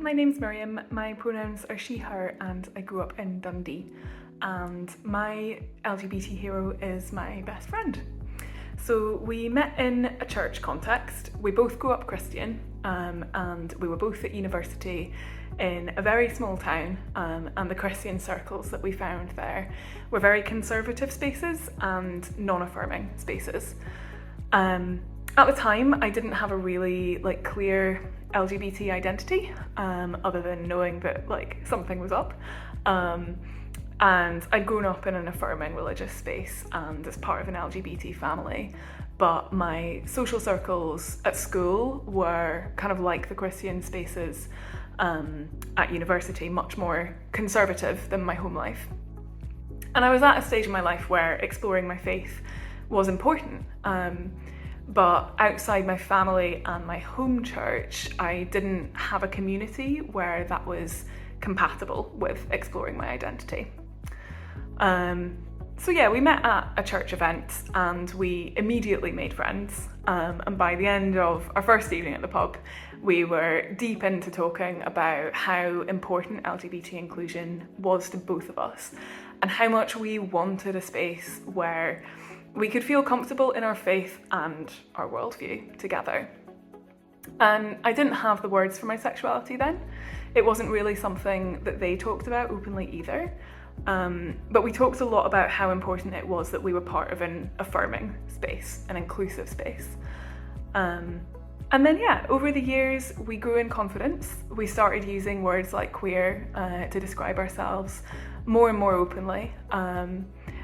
my name's Miriam, my pronouns are she, her, and I grew up in Dundee. And my LGBT hero is my best friend. So we met in a church context. We both grew up Christian, and we were both at university in a very small town, and the Christian circles that we found there were very conservative spaces and non-affirming spaces. At the time, I didn't have a really clear LGBT identity, other than knowing that something was up. And I'd grown up in an affirming religious space and as part of an LGBT family, but my social circles at school were kind of like the Christian spaces at university, much more conservative than my home life. And I was at a stage in my life where exploring my faith was important, but outside my family and my home church, I didn't have a community where that was compatible with exploring my identity. So yeah, we met at a church event and we immediately made friends. And by the end of our first evening at the pub, we were deep into talking about how important LGBT inclusion was to both of us and how much we wanted a space where we could feel comfortable in our faith and our worldview together. And I didn't have the words for my sexuality then. It wasn't really something that they talked about openly either. But we talked a lot about how important it was that we were part of an affirming space, an inclusive space. And then over the years we grew in confidence. We started using words like queer to describe ourselves more and more openly.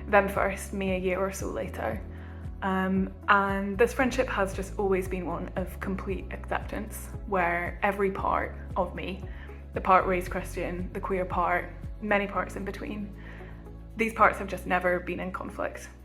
Them first, me a year or so later. And this friendship has just always been one of complete acceptance, where every part of me, the part raised Christian, the queer part, many parts in between, these parts have just never been in conflict.